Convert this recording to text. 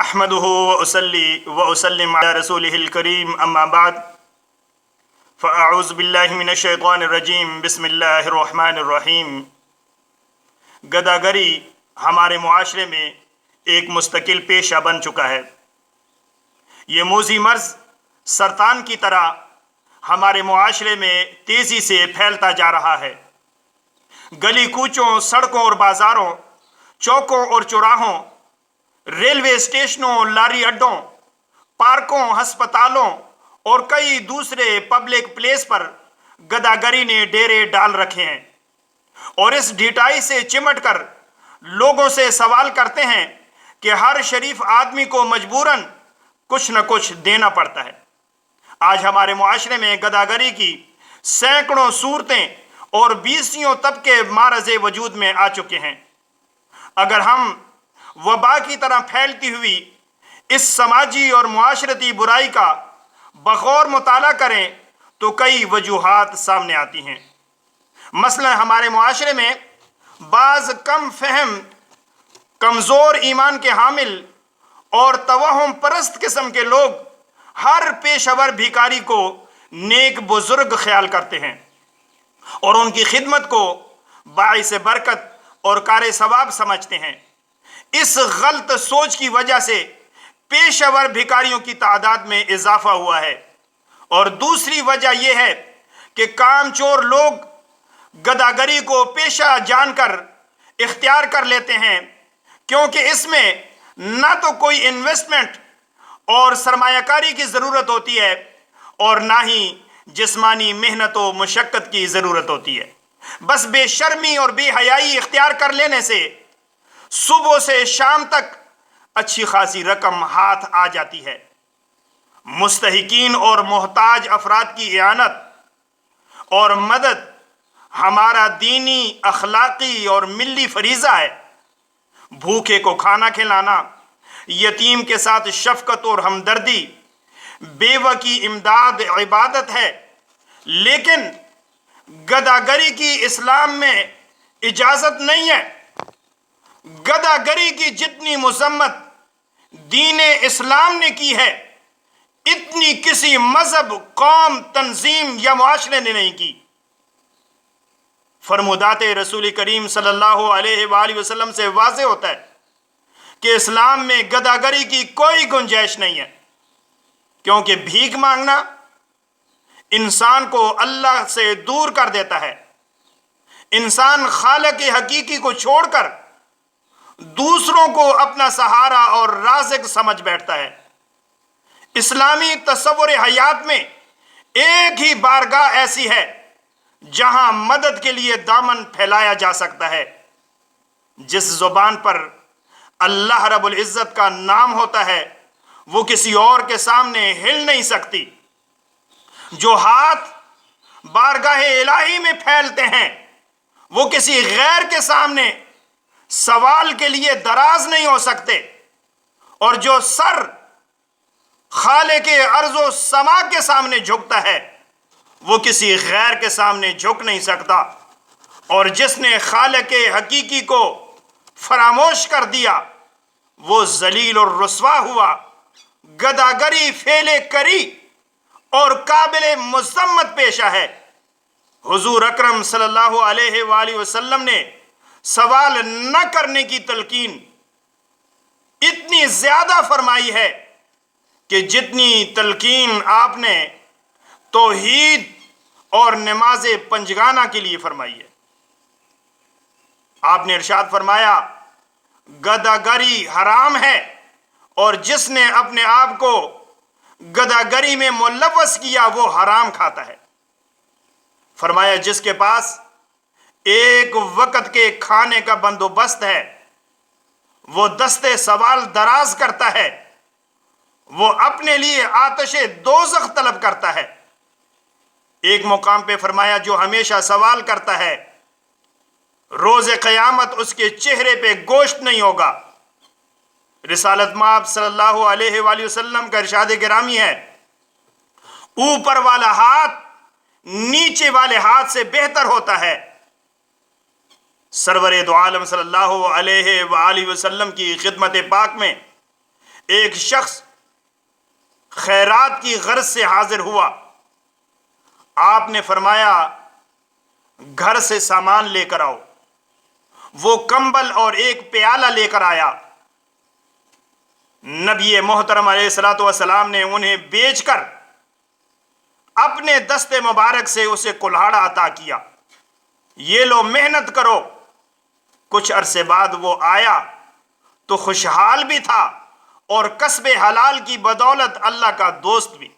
احمدہ وأصلی وأسلم علی رسولہ الکریم اما بعد فاعوذ باللہ من الشیطان الرجیم بسم اللہ الرحمن الرحیم۔ گداگری ہمارے معاشرے میں ایک مستقل پیشہ بن چکا ہے۔ یہ موذی مرض سرطان کی طرح ہمارے معاشرے میں تیزی سے پھیلتا جا رہا ہے۔ گلی کوچوں، سڑکوں اور بازاروں، چوکوں اور چوراہوں، ریلوے اسٹیشنوں، لاری اڈوں، پارکوں، ہسپتالوں اور کئی دوسرے پبلک پلیس پر گداگری نے ڈیرے ڈال رکھے ہیں، اور اس ڈھیٹائی سے چمٹ کر لوگوں سے سوال کرتے ہیں کہ ہر شریف آدمی کو مجبوراً کچھ نہ کچھ دینا پڑتا ہے۔ آج ہمارے معاشرے میں گداگری کی سینکڑوں صورتیں اور بیسیوں طبقے معرض وجود میں آ چکے ہیں۔ اگر ہم وبا کی طرح پھیلتی ہوئی اس سماجی اور معاشرتی برائی کا بغور مطالعہ کریں تو کئی وجوہات سامنے آتی ہیں۔ مثلا ہمارے معاشرے میں بعض کم فہم، کمزور ایمان کے حامل اور توہم پرست قسم کے لوگ ہر پیشہ ور بھیکاری کو نیک بزرگ خیال کرتے ہیں اور ان کی خدمت کو باعث برکت اور کار ثواب سمجھتے ہیں۔ اس غلط سوچ کی وجہ سے پیشہ ور بھکاریوں کی تعداد میں اضافہ ہوا ہے، اور دوسری وجہ یہ ہے کہ کام چور لوگ گداگری کو پیشہ جان کر اختیار کر لیتے ہیں، کیونکہ اس میں نہ تو کوئی انویسٹمنٹ اور سرمایہ کاری کی ضرورت ہوتی ہے اور نہ ہی جسمانی محنت و مشقت کی ضرورت ہوتی ہے۔ بس بے شرمی اور بے حیائی اختیار کر لینے سے صبح سے شام تک اچھی خاصی رقم ہاتھ آ جاتی ہے۔ مستحقین اور محتاج افراد کی اعانت اور مدد ہمارا دینی، اخلاقی اور ملی فریضہ ہے۔ بھوکے کو کھانا کھلانا، یتیم کے ساتھ شفقت اور ہمدردی، بیوہ کی امداد عبادت ہے، لیکن گداگری کی اسلام میں اجازت نہیں ہے۔ گداگری کی جتنی مذمت دین اسلام نے کی ہے، اتنی کسی مذہب، قوم، تنظیم یا معاشرے نے نہیں کی۔ فرمودات رسول کریم صلی اللہ علیہ وآلہ وسلم سے واضح ہوتا ہے کہ اسلام میں گداگری کی کوئی گنجائش نہیں ہے، کیونکہ بھیک مانگنا انسان کو اللہ سے دور کر دیتا ہے۔ انسان خالق حقیقی کو چھوڑ کر دوسروں کو اپنا سہارا اور رازق سمجھ بیٹھتا ہے۔ اسلامی تصور حیات میں ایک ہی بارگاہ ایسی ہے جہاں مدد کے لیے دامن پھیلایا جا سکتا ہے۔ جس زبان پر اللہ رب العزت کا نام ہوتا ہے وہ کسی اور کے سامنے ہل نہیں سکتی۔ جو ہاتھ بارگاہ الہی میں پھیلتے ہیں وہ کسی غیر کے سامنے سوال کے لیے دراز نہیں ہو سکتے، اور جو سر خالق ارض و سما کے سامنے جھکتا ہے وہ کسی غیر کے سامنے جھک نہیں سکتا، اور جس نے خالق حقیقی کو فراموش کر دیا وہ ذلیل اور رسوا ہوا، گداگری فعل کری اور قابل مذمت پیشہ ہے۔ حضور اکرم صلی اللہ علیہ وآلہ وسلم نے سوال نہ کرنے کی تلقین اتنی زیادہ فرمائی ہے کہ جتنی تلقین آپ نے توحید اور نماز پنجگانہ کے لیے فرمائی ہے۔ آپ نے ارشاد فرمایا، گداگری حرام ہے، اور جس نے اپنے آپ کو گداگری میں ملوث کیا وہ حرام کھاتا ہے۔ فرمایا، جس کے پاس ایک وقت کے کھانے کا بندوبست ہے وہ دستے سوال دراز کرتا ہے، وہ اپنے لیے آتش دوزخ طلب کرتا ہے۔ ایک مقام پہ فرمایا، جو ہمیشہ سوال کرتا ہے روز قیامت اس کے چہرے پہ گوشت نہیں ہوگا۔ رسالت مآب صلی اللہ علیہ وآلہ وسلم کا ارشاد گرامی ہے، اوپر والا ہاتھ نیچے والے ہاتھ سے بہتر ہوتا ہے۔ سرور دو عالم صلی اللہ علیہ وآلہ وسلم کی خدمت پاک میں ایک شخص خیرات کی غرض سے حاضر ہوا. آپ نے فرمایا گھر سے سامان لے کر آؤ. وہ کمبل اور ایک پیالہ لے کر آیا. نبی محترم علیہ الصلوۃ والسلام نے انہیں بیچ کر اپنے دست مبارک سے اسے کلہاڑا عطا کیا. یہ لو محنت کرو. کچھ عرصے بعد وہ آیا تو خوشحال بھی تھا اور کسب حلال کی بدولت اللہ کا دوست بھی.